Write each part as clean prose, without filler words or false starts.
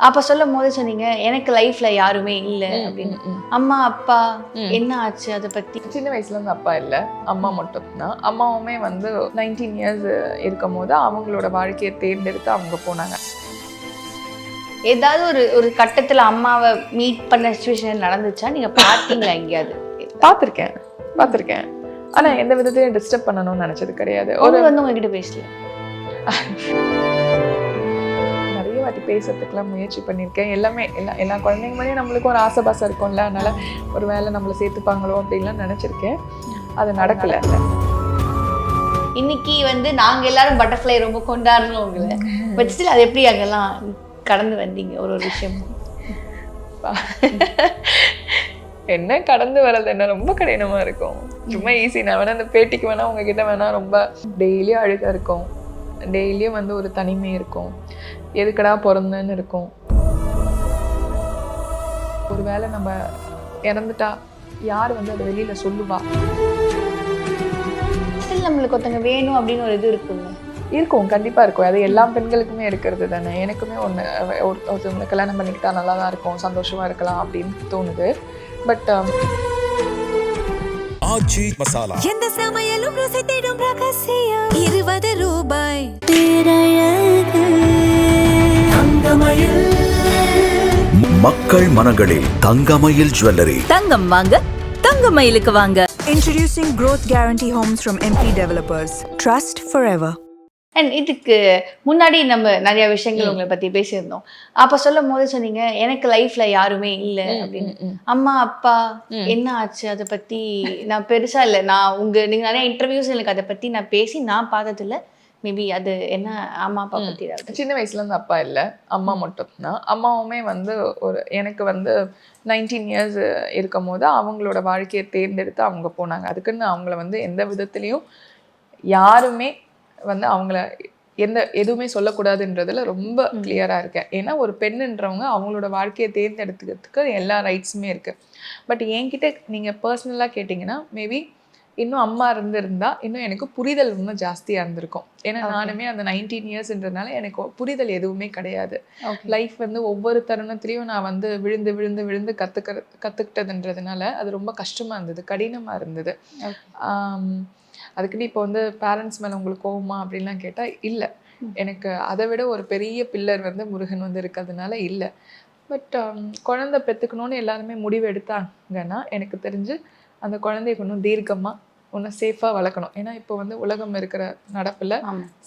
அப்ப சொல்லும்போது சொன்னீங்க, எனக்கு லைஃப்ல யாருமே இல்ல அப்படின்னு. அம்மா, அப்பா என்ன ஆச்சு அத பத்தி? சின்ன வயசுல இருந்து அப்பா இல்ல, அம்மா மட்டும் தான். அம்மாவுமே வந்து 19 இயர்ஸ் இருக்கும்போது அவங்களோட வாழ்க்கையை தேர்ந்தெடுத்து அவங்க போனாங்க. ஏதாவது ஒரு கட்டத்துல அம்மாவை மீட் பண்ண சிச்சுவேஷன் நடந்துச்சா? நீங்க பார்த்தீங்களா எங்கேயாவது? பார்த்திருக்கேன். ஆனா எந்த விதத்தையும் டிஸ்டர்ப் பண்ணணும்னு நினைச்சது கிடையாது. ஒரு வந்து உங்ககிட்ட பேசல. நிறைய வாட்டி பேசுறதுக்குலாம் முயற்சி பண்ணியிருக்கேன். எல்லாமே எல்லா குழந்தைங்க மாதிரியும் நம்மளுக்கும் ஒரு ஆசைபாசம் இருக்கும்ல, அதனால ஒரு வேளை நம்மளை சேர்த்துப்பாங்களோ அப்படின்லாம் நினைச்சிருக்கேன். அது நடக்கல. இன்னைக்கு வந்து நாங்க எல்லாரும் பட்டர்ஃப்ளை ரொம்ப கொண்டாடுறோம் உங்களை. பட் ஸ்டில் அது எப்படி அங்கெல்லாம் கடந்து வந்தீங்க ஒரு விஷயம்? என்ன கடந்து வர்றது என்ன ரொம்ப கடினமா இருக்கும். சும்மா ஈஸி. நான் வேணா அந்த பேட்டிக்கு வேணா உங்ககிட்ட வேணா ரொம்ப டெய்லியும் அழுக இருக்கும், டெய்லியும் வந்து ஒரு தனிமை இருக்கும், எதுக்கடா பிறந்தேன்னு இருக்கும். ஒரு வேளை நம்ம இறந்துட்டா யார் வந்து அதை வெளியில சொல்லுவா? ஸ்டில் நம்மளுக்கு ஒருத்தங்க வேணும் அப்படின்னு ஒரு இது இருக்குங்க. இருக்கும், கண்டிப்பா இருக்கும். அது எல்லா பெண்களுக்குமே இருக்கிறது தானே. எனக்குமே ஒருத்தவங்களை கல்யாணம் பண்ணிக்கிட்டா நல்லா தான் இருக்கும், சந்தோஷமா இருக்கலாம் அப்படின்னு தோணுது. பட் ஆச்சி மசாலா எந்த சமையலும் ருசி தேடும் ரகசியம் 20 ரூபாய். மக்கள் மனங்களில் தங்கமயில் ஜுவல்லரி. தங்கம் வாங்க தங்கமயிலுக்கு வாங்க. Introducing Growth Guarantee Homes from MP Developers. Trust forever. And இதுக்கு முன்னாடி நம்ம நிறைய விஷயங்கள் உங்களை பத்தி பேசியிருந்தோம். அப்ப சொல்லும் போது சொன்னீங்க, எனக்கு லைஃப்ல யாருமே இல்ல அப்படின்னு. அம்மா, அப்பா என்ன ஆச்சு அதை பத்தி நான் பெருசா இல்லை. நீங்க நிறைய இன்டர்வியூஸ் எனக்கு அதை பத்தி நான் பேசி நான் பார்த்தது இல்லை. மேபி அது என்ன அம்மா அப்பா பத்தி சின்ன வயசுல இருந்து அப்பா இல்ல, அம்மா மட்டும் தான். அம்மாவுமே வந்து எனக்கு வந்து 19 இயர்ஸ் இருக்கும் போது அவங்களோட வாழ்க்கையை தேர்ந்தெடுத்து அவங்க போனாங்க. அதுக்குன்னு அவங்கள வந்து எந்த விதத்துலையும் யாருமே வந்து அவங்கள எதுவுமே சொல்லக்கூடாதுன்றதுல ரொம்ப கிளியரா இருக்கேன். ஏன்னா ஒரு பெண்ணுன்றவங்க அவங்களோட வாழ்க்கையை தேர்ந்தெடுத்துக்கிறதுக்கு எல்லா ரைட்ஸுமே இருக்கு. பட் என்கிட்ட நீங்க பர்சனலா கேட்டிங்கன்னா மேபி இன்னும் அம்மா இருந்திருந்தா இன்னும் எனக்கு புரிதல் இன்னும் ஜாஸ்தியா இருந்திருக்கும். ஏன்னா நானுமே அந்த 19 இயர்ஸ்ன்றதுனால எனக்கு புரிதல் எதுவுமே கிடையாது. லைஃப் வந்து ஒவ்வொரு தருணத்திலையும் நான் வந்து விழுந்து விழுந்து விழுந்து கத்துக்கிட்டதுன்றதுனால அது ரொம்ப கஷ்டமா இருந்தது, கடினமா இருந்தது. அதுக்குன்னு இப்போ வந்து பேரண்ட்ஸ் மேலே உங்களுக்கு கோவமா அப்படின்லாம் கேட்டால் இல்லை. எனக்கு அதை விட ஒரு பெரிய பில்லர் வந்து முருகன் வந்து இருக்கிறதுனால இல்லை. பட் குழந்தை பெற்றுக்கணுன்னு எல்லாருமே முடிவு எடுத்தாங்கன்னா எனக்கு தெரிஞ்சு அந்த குழந்தைய இன்னும் தீர்க்கமாக இன்னும் சேஃபாக வளர்க்கணும். ஏன்னா இப்போ வந்து உலகம் இருக்கிற நடப்பில்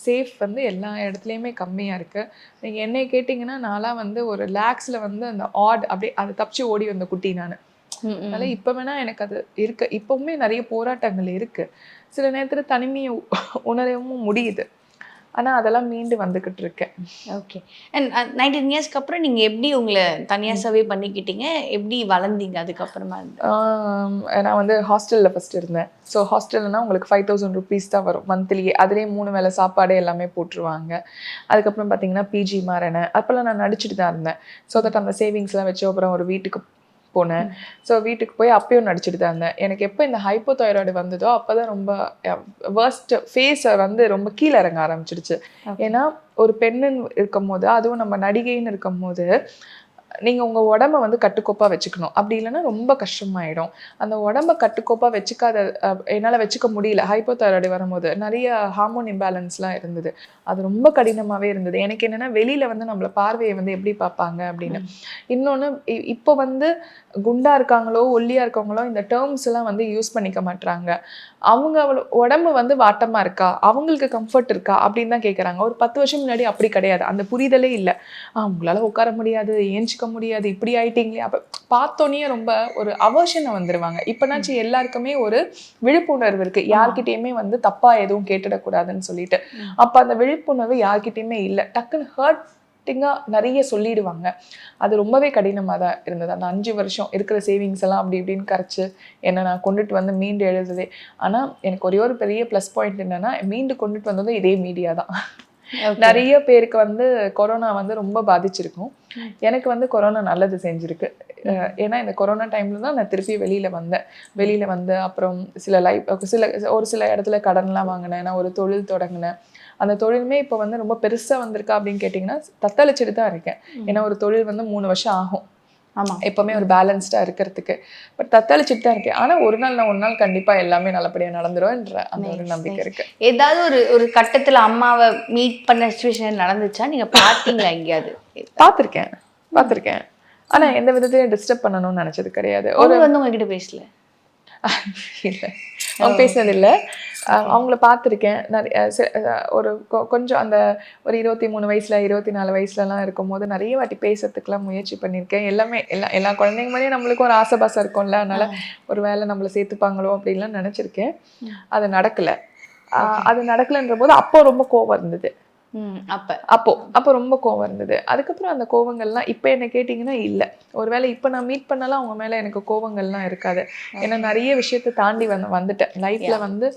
சேஃப் வந்து எல்லா இடத்துலையுமே கம்மியாக இருக்குது. நீங்கள் என்னை கேட்டிங்கன்னா நான்லாம் வந்து ஒரு லேக்ஸில் வந்து அந்த அப்படியே அதை தப்பிச்சு ஓடி வந்த குட்டி நான். அதனால இப்போ வேணா எனக்கு அது இருக்கு. இப்பவுமே நிறைய போராட்டங்கள் இருக்கு. சில நேரத்துல தனிமையை உணரவும் முடியுது. ஆனா அதெல்லாம் மீண்டு வந்துகிட்டு இருக்கேன். ஓகே. அண்ட் 19 இயர்ஸ்க்கு அப்புறம் நீங்க எப்படி உங்களை தனியா சர்வே பண்ணிக்கிட்டீங்க? எப்படி வளர்ந்தீங்க அதுக்கப்புறமா? நான் வந்து ஹாஸ்டல்ல ஃபர்ஸ்ட் இருந்தேன். ஸோ ஹாஸ்டல்னா உங்களுக்கு 5000 rupees தான் வரும் மந்த்லியே. அதுலேயே 3 வேளை சாப்பாடு எல்லாமே போட்டுருவாங்க. அதுக்கப்புறம் பார்த்தீங்கன்னா பிஜி மாறினேன். அப்போல்லாம் நான் நடிச்சுட்டு தான் இருந்தேன். ஸோ தட் அந்த சேவிங்ஸ்லாம் வச்சு அப்புறம் ஒரு வீட்டுக்கு போனேன். ஸோ வீட்டுக்கு போய் அப்பயும் நடிச்சுட்டு தான் இருந்தேன். எனக்கு எப்போ இந்த ஹைப்போதைராய்டு வந்ததோ அப்போதான் ரொம்ப வர்ஸ்ட் ஃபேஸை வந்து ரொம்ப கீழே இறங்க ஆரம்பிச்சிடுச்சு. ஏன்னா ஒரு பெண்ணுன்னு இருக்கும் போது, அதுவும் நம்ம நடிகைன்னு இருக்கும் போது நீங்கள் உங்கள் உடம்பை வந்து கட்டுக்கோப்பாக வச்சுக்கணும். அப்படி இல்லைன்னா ரொம்ப கஷ்டமாயிடும். அந்த உடம்பை கட்டுக்கோப்பாக வச்சுக்காத என்னால் வச்சுக்க முடியல. ஹைப்போதைராய்டு வரும்போது நிறைய ஹார்மோன் இம்பேலன்ஸ்லாம் இருந்தது. அது ரொம்ப கடினமாகவே இருந்தது. எனக்கு என்னென்னா வெளியில் வந்து நம்மளை பார்வையை வந்து எப்படி பார்ப்பாங்க அப்படின்னு. இன்னொன்று இப்போ வந்து குண்டாக இருக்காங்களோ ஒல்லியாக இருக்கவங்களோ இந்த டேர்ம்ஸ் எல்லாம் வந்து யூஸ் பண்ணிக்க மாட்டுறாங்க. அவங்க உடம்பு வந்து வாட்டமாக இருக்கா, அவங்களுக்கு கம்ஃபர்ட் இருக்கா அப்படின்னு தான் கேட்குறாங்க. ஒரு 10 வருஷம் முன்னாடி அப்படி கிடையாது. அந்த புரிதலே இல்லை. உங்களால் உட்கார முடியாது, ஏஞ்சிக்க முடியாது, இப்படி ஆயிட்டீங்களே. அப்போ பார்த்தோன்னே ரொம்ப ஒரு அவர்ஷனை வந்துடுவாங்க. இப்போனாச்சும் எல்லாருக்குமே ஒரு விழிப்புணர்வு இருக்குது. யார்கிட்டையுமே வந்து தப்பாக எதுவும் கேட்டுடக்கூடாதுன்னு சொல்லிட்டு. அப்போ அந்த விழிப்புணர்வு யார்கிட்டையுமே இல்லை. டக்குன்னு நிறைய சொல்லிடுவாங்க. அது ரொம்பவே கடினமாக தான் இருந்தது. அந்த 5 வருஷம் இருக்கிற சேவிங்ஸ் எல்லாம் அப்படி இப்படின்னு கரைச்சு என்னை நான் கொண்டுட்டு வந்து மீண்டு எழுதுதே. ஆனால் எனக்கு ஒரே ஒரு பெரிய ப்ளஸ் பாயிண்ட் என்னன்னா, மீண்டு கொண்டுட்டு வந்தது இதே மீடியா தான். நிறைய பேருக்கு வந்து கொரோனா வந்து ரொம்ப பாதிச்சிருக்கும். எனக்கு வந்து கொரோனா நல்லது செஞ்சிருக்கு. ஏன்னா இந்த கொரோனா டைம்ல தான் நான் திருப்பி வெளியில வந்து அப்புறம் ஒரு சில இடத்துல கடன்லாம் வாங்கினேன். நான் ஒரு தொழில் தொடங்கினேன். அந்த தொழிலுமே இப்போ வந்து ரொம்ப பெருசா வந்திருக்கா அப்படின்னு கேட்டிங்கன்னா தத்தளிச்சுட்டு தான் இருக்கேன். ஏன்னா ஒரு தொழில் வந்து 3 வருஷம் ஆகும் ஆமா எப்பவுமே ஒரு பேலன்ஸ்டா இருக்கிறதுக்கு. பட் தத்தளிச்சுட்டு தான் இருக்கேன். ஆனா ஒரு நாள் கண்டிப்பா எல்லாமே நல்லபடியா நடந்துரும்ன்ற அந்த ஒரு நம்பிக்கை இருக்கு. ஏதாவது ஒரு கட்டத்துல அம்மாவை மீட் பண்ண சிச்சுவேஷன் நடந்துச்சா? நீங்க பாத்தீங்களா எங்கேயாவது? பார்த்திருக்கேன். ஆனா எந்த விதத்தையும் டிஸ்டர்ப் பண்ணணும்னு நினைச்சது கிடையாது. அவங்க வந்து உங்ககிட்ட பேசல? இல்ல, அவங்க பேசினது இல்லை. அவங்கள பார்த்துருக்கேன் ஒரு கொஞ்சம் அந்த ஒரு 23 வயசுல 24 வயசுலலாம் இருக்கும்போது நிறைய வாட்டி பேசுறதுக்குலாம் முயற்சி பண்ணியிருக்கேன். எல்லா குழந்தைங்க மாதிரியும் நம்மளுக்கும் ஒரு ஆசை இருக்கும்ல, அதனால ஒரு வேளை நம்மளை சேர்த்துப்பாங்களோ அப்படின்லாம் நினச்சிருக்கேன். அது நடக்கலைன்ற போது அப்போ ரொம்ப கோவம் இருந்தது. அப்போ ரொம்ப கோவம் இருந்தது. அதுக்கப்புறம் அந்த கோவங்கள்லாம் இப்போ என்ன கேட்டிங்கன்னா இல்லை. ஒருவேளை இப்போ நான் மீட் பண்ணலாம் அவங்க மேலே எனக்கு கோவங்கள்லாம் இருக்காது. ஏன்னா நிறைய விஷயத்தை தாண்டி வந்துட்டேன் லைஃப்பில். வந்து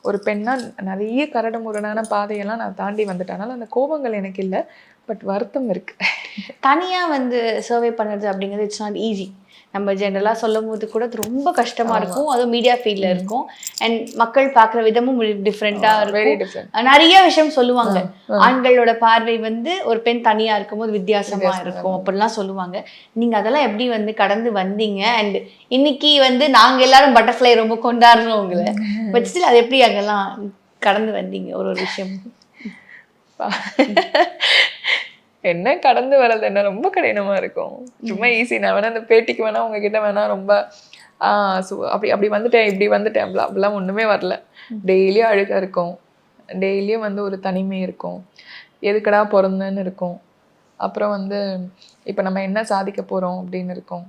ஒரு பெண்ணா நிறைய கரடு முரடான பாதையெல்லாம் நான் தாண்டி வந்துட்டேன். அதனால அந்த கோபங்கள் எனக்கு இல்லை, பட் வருத்தம் இருக்கு. தனியாக வந்து சர்வே பண்ணுறது அப்படிங்கிறது இட்ஸ் நாட் ஈஸி. நம்ம ஜென்ரலாக சொல்லும் போது கூட அது ரொம்ப கஷ்டமாக இருக்கும். அதுவும் மீடியா ஃபீல்டில் இருக்கும். அண்ட் மக்கள் பார்க்குற விதமும் டிஃப்ரெண்ட்டாக இருக்கும். நிறைய விஷயம் சொல்லுவாங்க. ஆண்களோட பார்வை வந்து ஒரு பெண் தனியாக இருக்கும்போது வித்தியாசமாக இருக்கும் அப்படிலாம் சொல்லுவாங்க. நீங்கள் அதெல்லாம் எப்படி வந்து கடந்து வந்தீங்க? அண்ட் இன்னைக்கு வந்து நாங்கள் எல்லாரும் பட்டர்ஃப்ளை ரொம்ப கொண்டாடுறோம் உங்களை, பட் ஸ்டில் அது எப்படி அங்கெல்லாம் கடந்து வந்தீங்க ஒரு விஷயம்? என்ன கடந்து வர்றது என்ன ரொம்ப கடினமா இருக்கும். ரொம்ப ஈஸி. நான் வேணா அந்த பேட்டிக்கு வேணா உங்ககிட்ட வேணா ரொம்ப அப்படி வந்துட்டேன் இப்படி வந்துட்டேன் அப்படிலாம் ஒண்ணுமே வரல. டெய்லியும் அழுக இருக்கும், டெய்லியும் வந்து ஒரு தனிமை இருக்கும், எதுக்கடா பிறந்தேன்னு இருக்கும். அப்புறம் வந்து இப்போ நம்ம என்ன சாதிக்க போறோம் அப்படின்னு இருக்கும்.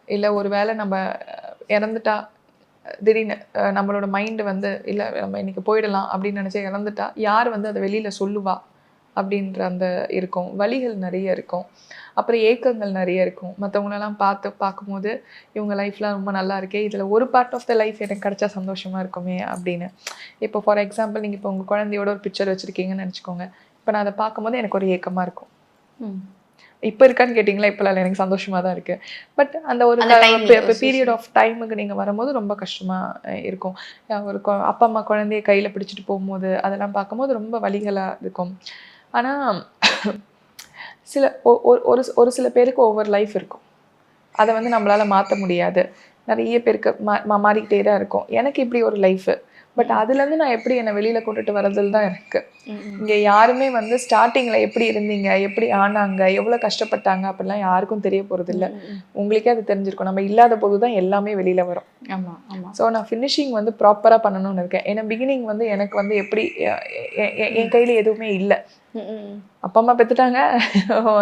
இல்லை ஒரு வேளை நம்ம இறந்துட்டா திடீர்னு நம்மளோட மைண்டு வந்து இல்லை நம்ம இன்னைக்கு போயிடலாம் அப்படின்னு நினச்சி இறந்துட்டா யார் வந்து அதை வெளியில சொல்லுவா அப்படின்ற அந்த இருக்கும். வலிகள் நிறைய இருக்கும். அப்புறம் ஏக்கங்கள் நிறைய இருக்கும். மற்றவங்களெல்லாம் பார்க்கும்போது இவங்க லைஃப்லாம் ரொம்ப நல்லா இருக்கே, இதில் ஒரு பார்ட் ஆஃப் த லைஃப் எனக்கு கிடைச்சா சந்தோஷமாக இருக்குமே அப்படின்னு. இப்போ ஃபார் எக்ஸாம்பிள் நீங்கள் இப்போ உங்கள் குழந்தையோட ஒரு பிக்சர் வச்சுருக்கீங்கன்னு நினச்சிக்கோங்க. இப்போ நான் அதை பார்க்கும்போது எனக்கு ஒரு ஏக்கமாக இருக்கும். இப்போ இருக்கான்னு கேட்டிங்களா? இப்போலாம் எனக்கு சந்தோஷமாக தான் இருக்குது. பட் அந்த ஒரு பீரியட் ஆஃப் டைமுக்கு நீங்கள் வரும்போது ரொம்ப கஷ்டமாக இருக்கும். ஒரு அப்பா அம்மா குழந்தைய கையில் பிடிச்சிட்டு போகும்போது அதெல்லாம் பார்க்கும்போது ரொம்ப வலிகளாக இருக்கும். ஆனால் ஒரு சில பேருக்கு ஒவ்வொரு லைஃப் இருக்கும். அதை வந்து நம்மளால் மாற்ற முடியாது. நிறைய பேருக்கு மாறிக்கிட்டே தான் இருக்கும். எனக்கு இப்படி ஒரு லைஃபு, பட் அதுலேருந்து நான் எப்படி என்னை வெளியில் கொண்டுட்டு வரதில் தான் இருக்குது. இங்கே யாருமே வந்து ஸ்டார்டிங்கில் எப்படி இருந்தீங்க, எப்படி ஆனாங்க, எவ்வளோ கஷ்டப்பட்டாங்க அப்படிலாம் யாருக்கும் தெரிய போகிறது இல்லை. உங்களுக்கே அது தெரிஞ்சிருக்கும். நம்ம இல்லாத போது தான் எல்லாமே வெளியில் வரும். ஸோ நான் ஃபினிஷிங் வந்து ப்ராப்பராக பண்ணணும்னு இருக்கேன். ஏன்னா பிகினிங் வந்து எனக்கு வந்து எப்படி என் கையில் எதுவுமே இல்லை. அப்பா அம்மா பெற்றுட்டாங்க,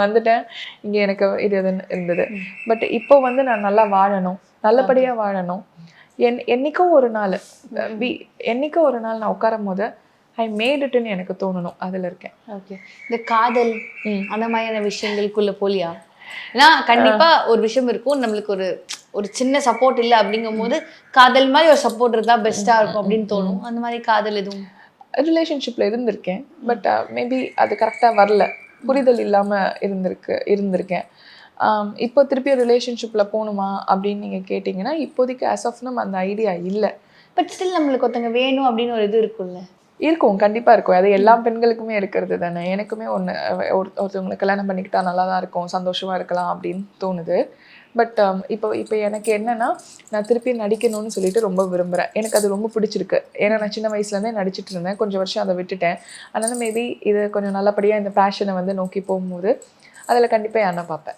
வந்துட்டேன், இங்கே எனக்கு இது இருந்தது. பட் இப்போ வந்து நான் நல்லா வாழணும், நல்லபடியாக வாழணும். என்னைக்கோ ஒரு நாள் நான் உட்காரும் போது ஐ மேட் இட்னு எனக்கு தோணணும். அதில் இருக்கேன். ஓகே. இந்த காதல் அந்த மாதிரியான விஷயங்களுக்குள்ள போலியா? ஏன்னா கண்டிப்பா ஒரு விஷயம் இருக்கும், நம்மளுக்கு ஒரு சின்ன சப்போர்ட் இல்லை அப்படிங்கும் போது காதல் மாதிரி ஒரு சப்போர்ட் இருந்தால் பெஸ்ட்டாக இருக்கும் அப்படின்னு தோணும். அந்த மாதிரி காதல் எதுவும் ரிலேஷன்ஷிப்பில் இருந்திருக்கேன். பட் மேபி அது கரெக்டாக வரல, புரிதல் இல்லாமல் இருந்திருக்கேன். இப்போ திருப்பி ரிலேஷன்ஷிப்பில் போகணுமா அப்படின்னு நீங்கள் கேட்டிங்கன்னா இப்போதைக்கு ஆஸ் ஆஃப் நம்ம அந்த ஐடியா இல்லை. பட் ஸ்டில் நம்மளுக்கு ஒருத்தங்க வேணும் அப்படின்னு ஒரு இது இருக்கும்ல? இருக்கும், கண்டிப்பாக இருக்கும். அது எல்லா பெண்களுக்குமே இருக்கிறது தானே. எனக்குமே ஒருத்தவங்களை கல்யாணம் பண்ணிக்கிட்டா நல்லா தான் இருக்கும், சந்தோஷமாக இருக்கலாம் அப்படின்னு தோணுது. பட் இப்போ எனக்கு என்னென்னா நான் திருப்பி நடிக்கணும்னு சொல்லிட்டு ரொம்ப விரும்புகிறேன். எனக்கு அது ரொம்ப பிடிச்சிருக்கு. ஏன்னா நான் சின்ன வயசுலேருந்தே நடிச்சிட்டு இருந்தேன், கொஞ்சம் வருஷம் அதை விட்டுட்டேன். அதனால் மேபி இது கொஞ்சம் நல்லபடியாக இந்த பேஷனை வந்து நோக்கி போகும்போது அதில் கண்டிப்பாக யாருன்னா பார்ப்பேன்.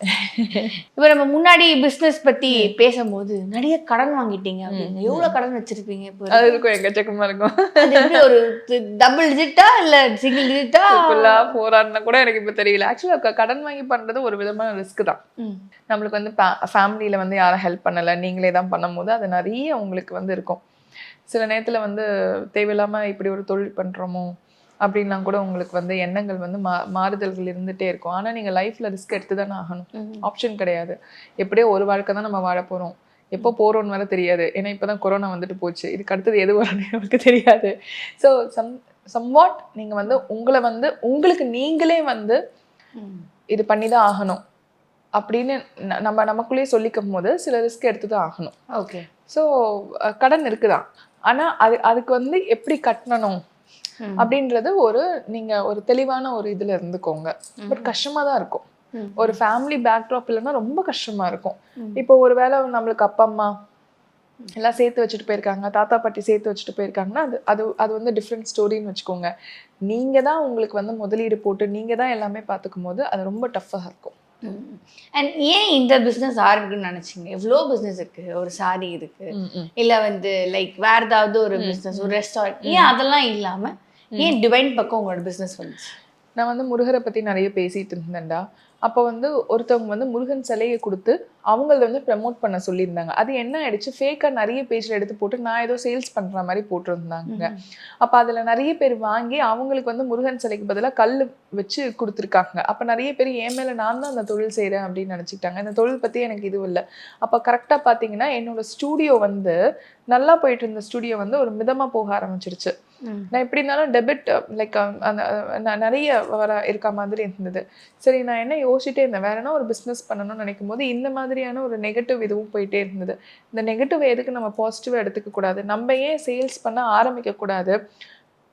இப்போ நம்ம முன்னாடி பிஸ்னஸ் பற்றி பேசும்போது நிறைய கடன் வாங்கிட்டீங்க அப்படிங்க. எவ்வளோ கடன் வச்சுருப்பீங்க? இப்போ அது இருக்கும், எக்கச்சக்கமாக இருக்கும். அது எப்படி ஒரு டபுள் டிஜிட்டா இல்லை சிங்கிள் டிஜிட்டா? ஃபுல்லாக போராடினா கூட எனக்கு இப்போ தெரியல. ஆக்சுவலாக கடன் வாங்கி பண்ணுறது ஒரு விதமான ரிஸ்க் தான். நம்மளுக்கு வந்து ஃபேமிலியில் வந்து யாரும் ஹெல்ப் பண்ணலை, நீங்களே தான் பண்ணும்போது அது நிறைய உங்களுக்கு வந்து இருக்கும். சில நேரத்தில் வந்து தேவையில்லாமல் இப்படி ஒரு தொழில் பண்ணுறோமோ அப்படின்லாம் கூட உங்களுக்கு வந்து எண்ணங்கள் வந்து மாறுதல்கள் இருந்துகிட்டே இருக்கும். ஆனால் நீங்கள் லைஃப்பில் ரிஸ்க் எடுத்து தானே ஆகணும், ஆப்ஷன் கிடையாது. எப்படியோ ஒரு வாழ்க்கை தான் நம்ம வாழ போகிறோம், எப்போ போகிறோன்னு வேறு தெரியாது. ஏன்னா இப்போ தான் கொரோனா வந்துட்டு போச்சு, இதுக்கு அடுத்தது எது வரும்னு நமக்கு தெரியாது. ஸோ சம்வாட் நீங்கள் வந்து உங்களை வந்து உங்களுக்கு நீங்களே வந்து இது பண்ணி தான் ஆகணும் அப்படின்னு நமக்குள்ளேயே சொல்லிக்கும் போது சில ரிஸ்க் எடுத்து தான் ஆகணும். ஓகே. ஸோ கடன் இருக்குதான். ஆனால் அதுக்கு வந்து எப்படி கட்டணும், அப்படின்றது நீங்க ஒரு தெளிவான ஒரு இதுல இருந்துக்கோங்க. பட் கஷ்டமா தான் இருக்கும். ஒரு ஃபேமிலி பேக்ட்ராப் இல்லைன்னா ரொம்ப கஷ்டமா இருக்கும். இப்போ ஒரு வேளை நம்மளுக்கு அப்பா அம்மா எல்லாம் சேர்த்து வச்சுட்டு போயிருக்காங்க, தாத்தா பாட்டி சேர்த்து வச்சுட்டு போயிருக்காங்கன்னா அது வந்து டிஃப்ரெண்ட் ஸ்டோரின்னு வச்சுக்கோங்க. நீங்க தான் உங்களுக்கு வந்து முதலீடு போட்டு நீங்க தான் எல்லாமே பார்த்துக்கும் போது அது ரொம்ப டஃப்பாக இருக்கும். அண்ட் ஏன் இந்த பிஸ்னஸ் ஆரம்பிக்கணும்னு நினைச்சீங்க? எவ்வளோ பிஸ்னஸ் இருக்கு, ஒரு சாரி இருக்கு, இல்ல வந்து லைக் வேற ஏதாவது ஒரு பிஸ்னஸ், ஒரு ரெஸ்டாரண்ட், ஏன் அதெல்லாம் இல்லாம ஏன் டிவைன் பக்கம் உங்களோட பிஸ்னஸ் வந்துச்சு? நான் வந்து முருகரை பத்தி நிறைய பேசிட்டு இருந்தேன்டா. அப்போ வந்து ஒருத்தவங்க வந்து முருகன் சிலையை கொடுத்து அவங்கள வந்து ப்ரமோட் பண்ண சொல்லியிருந்தாங்க. அது என்ன ஆயிடுச்சு, ஃபேக்காக நிறைய பேஜில் எடுத்து போட்டு நான் ஏதோ சேல்ஸ் பண்ணுற மாதிரி போட்டிருந்தாங்க. அப்போ அதில் நிறைய பேர் வாங்கி அவங்களுக்கு வந்து முருகன் சிலைக்கு பதிலாக கல் வச்சு கொடுத்துருக்காங்க. அப்போ நிறைய பேர் என் மேலே நான் தான் அந்த தொழில் செய்கிறேன் அப்படின்னு நினச்சிக்கிட்டாங்க. இந்த தொழில் பற்றி எனக்கு இது இல்லை. அப்போ கரெக்டாக பார்த்தீங்கன்னா என்னோட ஸ்டூடியோ வந்து நல்லா போயிட்டு இருந்த ஸ்டூடியோ வந்து ஒரு மிதமாக போக ஆரம்பிச்சிருச்சு. நான் எப்படி இருந்தாலும் டெபிட் லைக் அந்த நிறைய இருக்க மாதிரி இருந்தது. சரி, நான் என்ன யோசிச்சுட்டே இருந்தேன், வேற என்ன ஒரு பிஸ்னஸ் பண்ணணும்னு நினைக்கும் போது இந்த மாதிரியான ஒரு நெகட்டிவ் இதுவும் போயிட்டே இருந்தது. இந்த நெகட்டிவ் எதுக்கு நம்ம பாசிட்டிவாக எடுத்துக்க கூடாது, நம்ம ஏன் சேல்ஸ் பண்ண ஆரம்பிக்க கூடாது,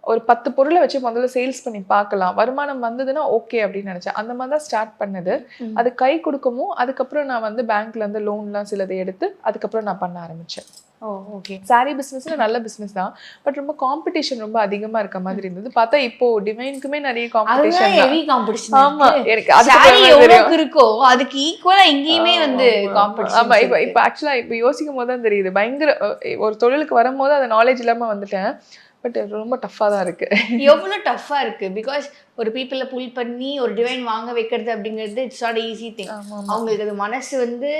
ஒரு 10 பொருளை வச்சு முதல்ல சேல்ஸ் பண்ணி பார்க்கலாம், வருமானம் வந்ததுன்னா ஓகே அப்படின்னு நினைச்சேன். அந்த மாதிரி தான் ஸ்டார்ட் பண்ணது. அது கை கொடுக்கவும் அதுக்கப்புறம் நான் வந்து பேங்க்ல இருந்து லோன்லாம் சிலதை எடுத்து அதுக்கப்புறம் நான் பண்ண ஆரம்பிச்சேன். ஓகே. சாரி பிஸ்னஸ்ல நல்ல பிஸ்னஸ் தான், பட் ரொம்ப காம்படிஷன் ரொம்ப அதிகமா இருக்க மாதிரி இருந்தது. பார்த்தா இப்போ டிவைனுக்குமே நிறைய காம்படிஷன். ஆமா, எனக்கு அதுக்கு இருக்கோ அதுக்கு ஈக்குவலா இங்கேயுமே வந்து காம்படிஷன். ஆமா, இப்போ ஆக்சுவலா இப்போ யோசிக்கும் போது தான் தெரியுது, பயங்கர ஒரு தொழிலுக்கு வரும்போது அது நாலேஜ் இல்லாம வந்துட்டேன். பட் ரொம்ப டஃப்பாக தான் இருக்கு. எவ்வளோ டஃப்பாக இருக்கு, பிகாஸ் ஒரு பீப்புளை புல் பண்ணி ஒரு டிவைன் வாங்க வைக்கிறது அப்படிங்கிறது இட்ஸ் நாட் ஈஸி திங். அவங்களுக்கு அது மனசு வந்து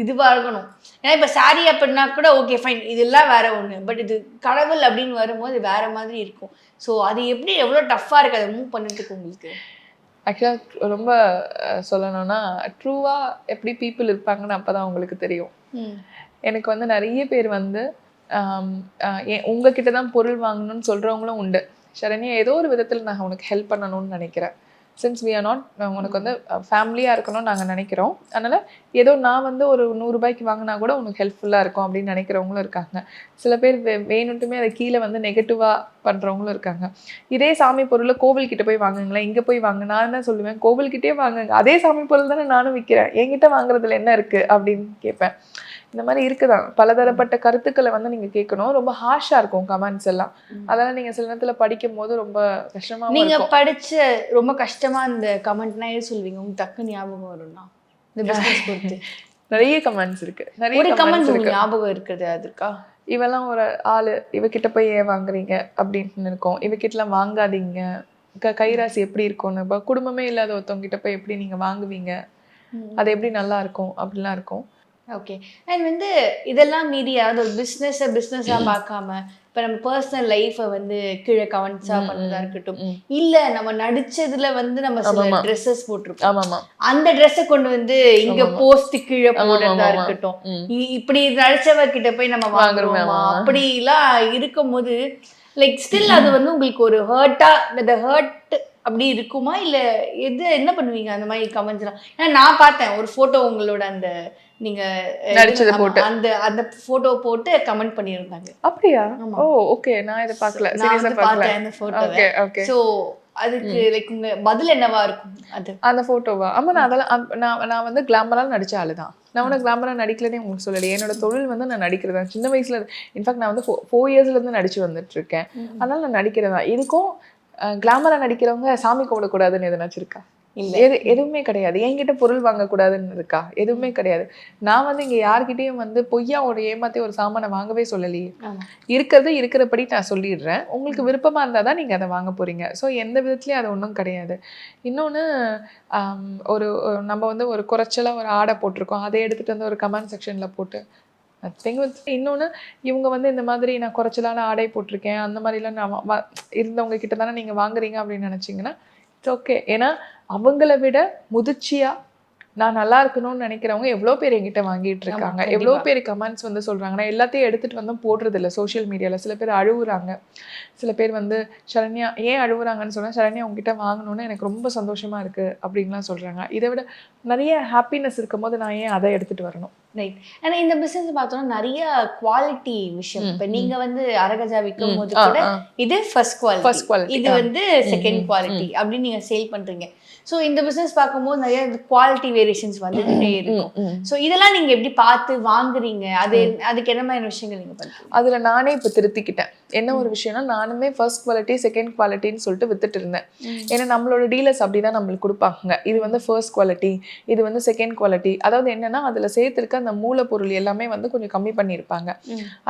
இதுவாக இருக்கணும். ஏன்னா இப்போ சாரி அப்படின்னா கூட ஓகே ஃபைன், இதெல்லாம் வேற ஒன்று, பட் இது கடவுள் அப்படின்னு வரும்போது வேற மாதிரி இருக்கும். ஸோ அது எப்படி எவ்வளோ டஃப்பாக இருக்குது அதை மூவ் பண்ணுறதுக்கு உங்களுக்கு? ஆக்சுவலாக ரொம்ப சொல்லணும்னா ட்ரூவாக எப்படி பீப்புள் இருப்பாங்கன்னு அப்போ தான் அவங்களுக்கு தெரியும். எனக்கு வந்து நிறைய பேர் வந்து உங்ககிட்ட தான் பொருள் வாங்கணும்னு சொல்கிறவங்களும் உண்டு. சரண்யா, ஏதோ ஒரு விதத்தில் நான் உனக்கு ஹெல்ப் பண்ணணும்னு நினைக்கிறேன், சின்ஸ் வி ஆர் நாட், உனக்கு வந்து ஃபேமிலியாக இருக்கணும்னு நாங்கள் நினைக்கிறோம், அதனால் ஏதோ நான் வந்து ஒரு 100 ரூபாய்க்கு வாங்கினா கூட உனக்கு ஹெல்ப்ஃபுல்லாக இருக்கும் அப்படின்னு நினைக்கிறவங்களும் இருக்காங்க. சில பேர் வேணுட்டுமே அதை கீழே வந்து நெகட்டிவாக பண்ணுறவங்களும் இருக்காங்க. இதே சாமி பொருளை கோவில்கிட்ட போய் வாங்குங்களேன், இங்கே போய் வாங்க, நான் தான் சொல்லுவேன் கோவில்கிட்டே வாங்குங்க, அதே சாமி பொருள் தானே நானும் விற்கிறேன், என்கிட்ட வாங்குறதுல என்ன இருக்குது அப்படின்னு கேட்பேன். இந்த மாதிரி இருக்குதான், பலதரப்பட்ட கருத்துக்களை வந்து நீங்க கேட்கணும். ரொம்ப ஹார்ஷா இருக்கும் கமெண்ட்ஸ் எல்லாம், அதெல்லாம் நீங்க சில நேரத்துல படிக்கும் போது ரொம்ப கஷ்டமா. நீங்க படிச்ச ரொம்ப கஷ்டமா இந்த கமெண்ட்னா எது சொல்வீங்க உங்களுக்கு டக்கு ஞாபகம் வரும்னா? இந்த பிசினஸ் பொறுத்து நிறைய கமெண்ட்ஸ் இருக்கு. நிறைய கமெண்ட்ஸ் உங்களுக்கு ஞாபகம் இருக்குது அதுக்கா? இவெல்லாம் ஒரு ஆளு, இவகிட்ட போய் ஏன் வாங்குறீங்க அப்படின்னு இருக்கும், இவகிட்டலாம் வாங்காதீங்க, கைராசி எப்படி இருக்கும்னு, இப்போ குடும்பமே இல்லாத ஒருத்தவங்க கிட்ட போய் எப்படி நீங்க வாங்குவீங்க, அது எப்படி நல்லா இருக்கும் அப்படிலாம் இருக்கும். ஓகே. அண்ட் வந்து இதெல்லாம் மீறி அதாவது ஒரு பிஸ்னஸாக பார்க்காம இப்போ நம்ம பர்சனல் லைஃப்பை வந்து கீழே கமெண்ட்ஸாக பண்ணதா இருக்கட்டும், இல்லை நம்ம நடிச்சதுல வந்து நம்ம சில ட்ரெஸ்ஸஸ் போட்டிருப்போம், அந்த ட்ரெஸ்ஸை கொண்டு வந்து இங்க போஸ்ட் கீழே போடுறதா இருக்கட்டும், இப்படி நடிச்சவர்கிட்ட போய் நம்ம வாங்குறோமா அப்படிலாம் இருக்கும்போது லைக் ஸ்டில் அது வந்து உங்களுக்கு ஒரு ஹர்ட் அப்படி இருக்குமா, இல்லை என்ன பண்ணுவீங்க அந்த மாதிரி கமெண்ட்ஸ்லாம்? ஏன்னா நான் பார்த்தேன் ஒரு ஃபோட்டோ உங்களோட அந்த நீங்க நடிச்சத போட்டு அந்த போட்டோ போட்டு கமெண்ட் பண்ணியிருந்தாங்க. அப்படியா? ஓ ஓகே, நான் இத பார்க்கல, சீரியஸா பார்க்கல அந்த போட்டோவை. ஓகே. சோ அதுக்கு லைக் உங்க பதில் என்னவா இருக்கும் அது அந்த போட்டோவா? ஆமா, நான் அதெல்லாம் நான் வந்து கிளாமரா நடிச்ச ஆளு தான். நான் உனக்கு கிளாமரா நடிக்கலன்னு உங்களுக்கு சொல்லலை. என்னோட தொழில் வந்து நான் நடிக்கிறதா. சின்ன வயசுல இன்ஃபேக்ட் நான் வந்து 4 இயர்ஸ்ல இருந்து நடிச்சு வந்துட்டு இருக்கேன். அதனால நான் நடிக்கிறதா. இதுக்கும் கிளாமரா நடிக்கிறவங்க சாமி கும்பிடக்கூடாதுன்னு எதனாச்சும் இருக்கா? எதுவுமே கிடையாது. என்கிட்ட பொருள் வாங்கக்கூடாதுன்னு இருக்கா? எதுவுமே கிடையாது. நான் வந்து இங்க யார்கிட்டயும் வந்து பொய்யா ஒரு ஏமாத்தி ஒரு சாமானை வாங்கவே சொல்லலையே. இருக்கிறபடி நான் சொல்லிடுறேன். உங்களுக்கு விருப்பமா இருந்தா தான் நீங்க அதை வாங்க போறீங்க. ஸோ எந்த விதத்துலயும் அது ஒன்றும் கிடையாது. இன்னொன்னு ஒரு நம்ம வந்து ஒரு குறைச்சலா ஒரு ஆடை போட்டிருக்கோம், அதை எடுத்துட்டு வந்து ஒரு கமெண்ட் செக்ஷன்ல போட்டு இன்னொன்று இவங்க வந்து இந்த மாதிரி நான் குறைச்சலான ஆடை போட்டிருக்கேன் அந்த மாதிரிலாம் நான் இருந்தவங்க கிட்ட தானே நீங்கள் வாங்குறீங்க அப்படின்னு நினச்சிங்கன்னா இட்ஸ் ஓகே. ஏன்னா அவங்கள விட முதிர்ச்சியா நான் நல்லா இருக்கணும்னு நினைக்கிறவங்க எவ்வளோ பேர் என்கிட்ட வாங்கிட்டு இருக்காங்க, எவ்வளோ பேர் கமெண்ட்ஸ் வந்து சொல்கிறாங்கன்னா எல்லாத்தையும் எடுத்துகிட்டு வந்து போடுறது இல்லை சோஷியல் மீடியாவில். சில பேர் அழுகுறாங்க, சில பேர் வந்து சரண்யா ஏன் அழுகுறாங்கன்னு சொன்னால் சரண்யா உங்ககிட்ட வாங்கணுன்னு எனக்கு ரொம்ப சந்தோஷமாக இருக்குது அப்படின்லாம் சொல்கிறாங்க. இதை விட நிறைய ஹாப்பினஸ் இருக்கும் போது நான் ஏன் அதை எடுத்துகிட்டு வரணும்? ரைட். ஆனா இந்த பிசினஸ் பார்த்தோம்னா நிறைய குவாலிட்டி விஷயம். இப்ப நீங்க வந்து அரகஜா விற்கும் போது கூட இது ஃபர்ஸ்ட் குவாலிட்டி, இது வந்து செகண்ட் குவாலிட்டி அப்படின்னு நீங்க சேல் பண்றீங்க. ஸோ இந்த பிசினஸ் பார்க்கும்போது நிறைய குவாலிட்டி வேரியேஷன்ஸ் வந்துகிட்டே இருக்கும். ஸோ இதெல்லாம் நீங்க எப்படி பார்த்து வாங்குறீங்க? அதுக்கு என்ன மாதிரி விஷயங்கள் நீங்க பண்றீங்க? அதுல நானே இப்போ திருத்திக்கிட்டேன். என்ன ஒரு விஷயம்னா, நானுமே ஃபர்ஸ்ட் குவாலிட்டி செகண்ட் குவாலிட்டின்னு சொல்லிட்டு வித்துட்டு இருந்தேன். ஏன்னா நம்மளோட டீலர்ஸ் அப்படிதான் நம்மளுக்கு கொடுப்பாங்க. இது வந்து ஃபர்ஸ்ட் குவாலிட்டி, இது வந்து செகண்ட் குவாலிட்டி. அதாவது என்னன்னா, அதுல சேர்த்திருக்க அந்த மூலப்பொருள் எல்லாமே வந்து கொஞ்சம் கம்மி பண்ணியிருப்பாங்க.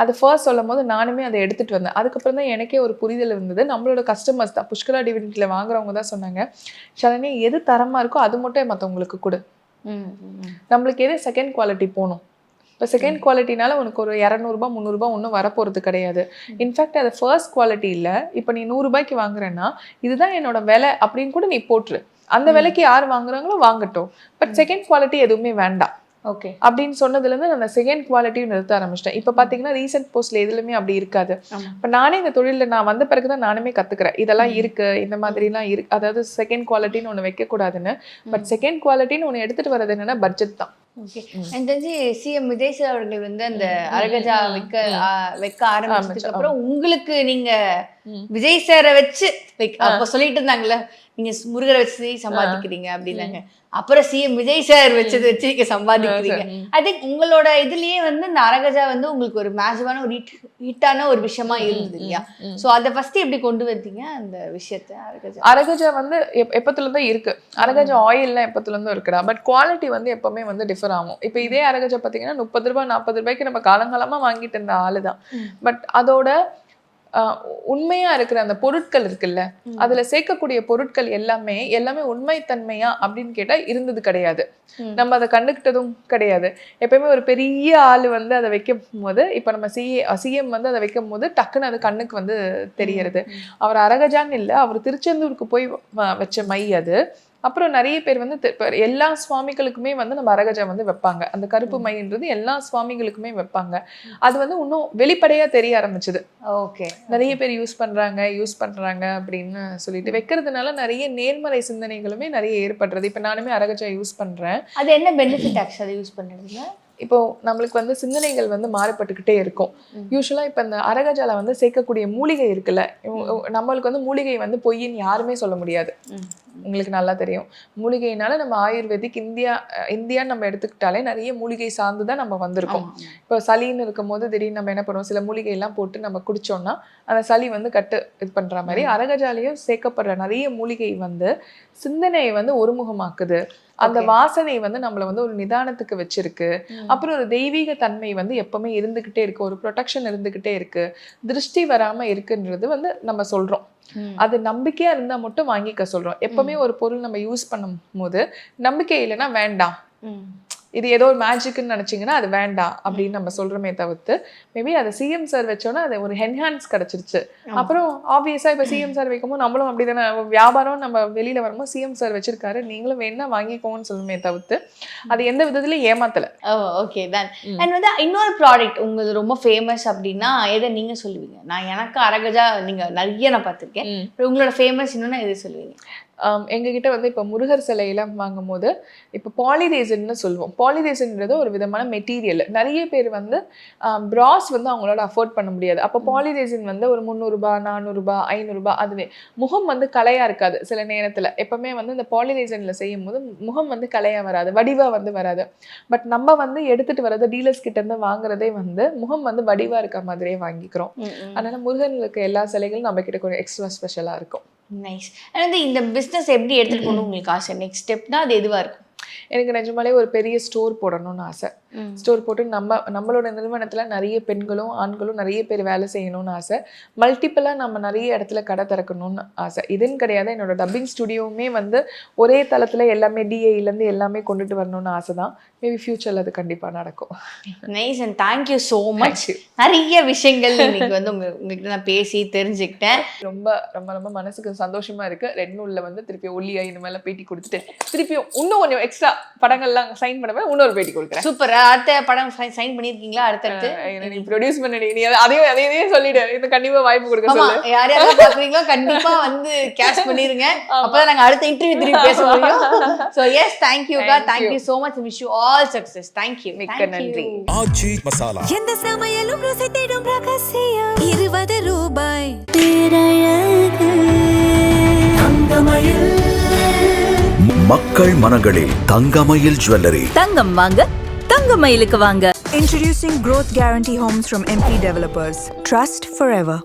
அது ஃபர்ஸ்ட் சொல்லும் போது நானுமே அதை எடுத்துட்டு வந்தேன். அதுக்கப்புறம் தான் எனக்கே ஒரு புரிதல் இருந்தது. நம்மளோட கஸ்டமர்ஸ் தான், புஷ்கலா டிவிடெண்ட்ல வாங்குறவங்க தான் சொன்னாங்க, ஷாலினி எது தரமா இருக்கோ அது மட்டும் மற்றவங்களுக்கு கொடு, நம்மளுக்கு எது செகண்ட் குவாலிட்டி போகணும். இப்போ செகண்ட் குவாலிட்டினால உனக்கு ஒரு 200 300 ஒன்றும் வரப்போகிறது கிடையாது. இன்ஃபேக்ட் அது ஃபர்ஸ்ட் குவாலிட்டி இல்லை. இப்போ நீ 100 ரூபாய்க்கு வாங்குறேன்னா இதுதான் என்னோட விலை அப்படின்னு கூட நீ போட்டுரு. அந்த விலைக்கு யார் வாங்குறாங்களோ வாங்கட்டும், பட் செகண்ட் குவாலிட்டி எதுவுமே வேண்டாம் ஓகே அப்படின்னு சொன்னதுலேருந்து நான் செகண்ட் குவாலிட்டியும் நிறுத்த ஆரம்பிச்சிட்டேன். இப்போ பார்த்தீங்கன்னா ரீசெண்ட் போஸ்ட்ல எதுலையுமே அப்படி இருக்காது. இப்போ நானே இந்த தொழிலில் நான் வந்த பிறகு தான் நானுமே கற்றுக்கிறேன் இதெல்லாம் இருக்கு, இந்த மாதிரிலாம் இருக்கு. அதாவது செகண்ட் குவாலிட்டின்னு ஒன்று வைக்கக்கூடாதுன்னு. பட் செகண்ட் குவாலிட்டின்னு ஒன்று எடுத்துகிட்டு வர்றது என்னன்னா பட்ஜெட் தான். ஓகே. எனக்கு தெரிஞ்சு சிஎம் விஜய் சார் அவர்கள் வந்து அந்த அரகஜா வைக்க ஆரம்பிச்சதுக்கு அப்புறம் உங்களுக்கு நீங்க விஜய் சாரை வச்சு அப்ப சொல்லிட்டு இருந்தாங்கல்ல, நீங்க முருகரை வச்சு சம்பாதிக்கிறீங்க அப்படின்னாங்க. அப்புறம் சிஎம் விஜய் சார் வச்சது வச்சு நீங்க சம்பாதிக்கிறீங்க. ஐ திங்க் உங்களோட இதுலயே வந்து இந்த அரகஜா வந்து உங்களுக்கு ஒரு மேசிவான ஒரு ஹிட்டான ஒரு விஷயமா இருந்தது இல்லையா? சோ அதை ஃபர்ஸ்ட் எப்படி கொண்டு வந்தீங்க அந்த விஷயத்த? அரகஜா வந்து எப்பத்துல தான் இருக்கு, அரகஜா ஆயில்லாம் எப்பத்துல இருந்தும் இருக்குடா. பட் குவாலிட்டி வந்து எப்பவுமே வந்து டிஃபர் ஆகும். இப்போ இதே அரகஜா பாத்தீங்கன்னா 30 ரூபாய் 40 ரூபாய்க்கு நம்ம காலங்காலமா வாங்கிட்டு இருந்த ஆளுதான். பட் அதோட உண்மையா இருக்கிற அந்த பொருட்கள் இருக்குல்ல, அதுல சேர்க்கக்கூடிய பொருட்கள் எல்லாமே உண்மைத்தன்மையா அப்படின்னு கேட்டா இருந்தது கிடையாது. நம்ம அதை கண்டுகிட்டதும் கிடையாது. எப்பயுமே ஒரு பெரிய ஆளு வந்து அதை வைக்கும் போது, இப்ப நம்ம சிஎம் வந்து அதை வைக்கும் போது டக்குன்னு அது கண்ணுக்கு வந்து தெரியறது. அவர் அரகஜான்னு இல்லை, அவர் திருச்செந்தூருக்கு போய் வச்ச மை அது. அப்புறம் நிறைய பேர் வந்து எல்லா சுவாமிகளுக்குமே வந்து நம்ம அரகஜா வந்து வைப்பாங்க. அந்த கருப்பு மைன்றது எல்லா சுவாமிகளுக்குமே வைப்பாங்க. அது வந்து இன்னும் வெளிப்படையா தெரிய ஆரம்பிச்சது. ஓகே, நிறைய பேர் யூஸ் பண்றாங்க அப்படின்னு சொல்லிட்டு வைக்கிறதுனால நிறைய நேர்மறை சிந்தனைகளுமே நிறைய ஏற்படுறது. இப்ப நானுமே அரகஜா யூஸ் பண்றேன். அது என்ன பெனிஃபிட் ஆக்சுவலி யூஸ் பண்றதுல? இப்போ நம்மளுக்கு வந்து சிந்தனைகள் வந்து மாறுபட்டுக்கிட்டே இருக்கும். யூஸ்வலா இப்போ இந்த அரகஜால வந்து சேர்க்கக்கூடிய மூலிகை இருக்குல்ல, நம்மளுக்கு வந்து மூலிகை வந்து பொய்ன்னு யாருமே சொல்ல முடியாது. உங்களுக்கு நல்லா தெரியும், மூலிகைனால நம்ம ஆயுர்வேதிக் இந்தியான்னு நம்ம எடுத்துக்கிட்டாலே நிறைய மூலிகை சார்ந்துதான் நம்ம வந்திருக்கோம். இப்போ சளின்னு இருக்கும் போது திடீர்னு நம்ம என்ன பண்ணுவோம், சில மூலிகை எல்லாம் போட்டு நம்ம குடிச்சோம்னா அந்த சளி வந்து இது பண்ற மாதிரி அரகஜாலையும் சேர்க்கப்படுற நிறைய மூலிகை வந்து சிந்தனையை வந்து ஒருமுகமாக்குது. அந்த வாசனை வந்து நம்மள வந்து ஒரு நிதானத்துக்கு வச்சிருக்கு. அப்புறம் ஒரு தெய்வீக தன்மை வந்து எப்பவுமே இருந்துகிட்டே இருக்கு, ஒரு ப்ரொடெக்ஷன் இருந்துகிட்டே இருக்கு, திருஷ்டி வராம இருக்குன்றது வந்து நம்ம சொல்றோம். அது நம்பிக்கையா இருந்தா மட்டும் வாங்கிக்க சொல்றோம். எப்பவுமே ஒரு பொருள் நம்ம யூஸ் பண்ணும் போது நம்பிக்கை இல்லைன்னா வேண்டாம், இது ஏதோ ஒரு மேஜிக்னு நினைச்சீங்கன்னா அது வேண்டாம் அப்படின்னு நம்ம சொல்றோமே தவிர்த்து, மேபி அதை சிஎம் சார் வச்சோன்னா அது ஒரு என்ஹான்ஸ் கிடைச்சிருச்சு. அப்புறம் ஆப்வியஸா இப்ப சிஎம் சார் வைக்கும்போது நம்மளும் அப்படிதானே, வியாபாரம் நம்ம வெளியில வரும்போது சிஎம் சார் வச்சிருக்காரு நீங்களும் வேணா வாங்கிக்கோன்னு சொல்லுமே தவிர்த்து அது எந்த விதத்துலயும் ஏமாத்தல. ஓகே தான். அண்ட் வந்து இன்னொரு ப்ராடக்ட் உங்களுக்கு ரொம்ப ஃபேமஸ் அப்படின்னா எதை நீங்க சொல்லுவீங்க? நான் எனக்கு அரகஜா நீங்க நிறைய நான் பார்த்திருக்கேன், உங்களோட ஃபேமஸ் இன்னொன்னு எது சொல்லுவீங்க? எங்ககிட்ட வந்து இப்போ முருகர் சிலையெல்லாம் வாங்கும் போது இப்போ பாலிரேசன்னு சொல்லுவோம். பாலிரேசன்ன்றது ஒரு விதமான மெட்டீரியல். நிறைய பேர் வந்து பிராஸ் வந்து அவங்களோட அஃபோர்ட் பண்ண முடியாது. அப்போ பாலிரேசன் வந்து ஒரு 300 ரூபாய் 400 ரூபாய் 500 ரூபாய். அதுவே முகம் வந்து கலையா இருக்காது சில நேரத்தில். எப்பவுமே வந்து இந்த பாலிரேசன்ல செய்யும் போது முகம் வந்து கலையா வராது, வடிவா வந்து வராது. பட் நம்ம வந்து எடுத்துட்டு வர்றது டீலர்ஸ் கிட்ட இருந்து வாங்குறதே வந்து முகம் வந்து வடிவா இருக்க மாதிரியே வாங்கிக்கிறோம். அதனால முருகனுக்கு எல்லா சிலைகளும் நம்ம கிட்ட கொஞ்சம் எக்ஸ்ட்ரா ஸ்பெஷலா இருக்கும். நைஸ். அண்ட் இந்த பிஸ்னஸ் எப்படி எடுத்துட்டு போகணும் உங்களுக்கு ஆசை? நெக்ஸ்ட் ஸ்டெப்னா அது எதுவா இருக்கும்? எனக்கு நிஜமாலே ஒரு பெரிய ஸ்டோர் போடணும்னு ஆசை. ஸ்டோர் போட்டு நம்மளோட நிறுவனத்துல நிறைய பெண்களும் ஆண்களும் நிறைய பேர் வேலை செய்யணும்னு ஆசை. மல்டிபிளா நம்ம நிறைய இடத்துல கடை திறக்கணும்னு ஆசை. இதுன்னு கிடையாது, என்னோட டப்பிங் ஸ்டுடியோவுமே வந்து ஒரே தளத்துல எல்லாமே டிஐலேருந்து எல்லாமே கொண்டுட்டு வரணும்னு ஆசை தான். மேபி ஃபியூச்சர்ல அது கண்டிப்பா நடக்கும். Nice and thank you so much. நிறைய விஷயங்கள் இன்னைக்கு வந்து உங்ககிட்ட நான் பேசி தெரிஞ்சுக்கிட்டேன். ரொம்ப ரொம்ப ரொம்ப மனசுக்கு சந்தோஷமா இருக்கு. ரெட் நூல்ல வந்து திருப்பி ஒல்லியா இந்த மேல பேட்டி கொடுத்துட்டு திருப்பியும் இன்னும் கொஞ்சம் எக்ஸ்ட்ரா படங்கள்லாம் சைன் பண்ண இன்னொரு பேட்டி கொடுக்குறேன். சூப்பரா அடுத்த படம் சைன் பண்ணிருக்கீங்களா அடுத்தடுத்து? நீ ப்ரொடியூஸ் பண்ணி நீ அதையும் சொல்லிடு. இது கண்டிப்பா வாய்ப்பு கொடுக்க ஆமா, சொல்லு. யார் யாரெல்லாம் பாக்குறீங்களோ கண்டிப்பா வந்து கேஷ் பண்ணிருங்க. அப்பதான் நாங்க அடுத்த இன்டர்வியூ திருப்பி பேச முடியும். So yes, thank you God, thank you so much, wish you all success. Thank you. மிக்க நன்றி. ஆச்சி மசாலா. எந்த சமையலும் ருசி தேடும் ரகசியம் 20 ரூபாய். பேரழகு தங்கமயில். மக்கள் மனங்களில் தங்கமயில் ஜுவல்லரி. தங்கம் வாங்க தங்கமயிலுக்கு வாங்க. Introducing Growth Guarantee Homes from MP Developers. Trust forever.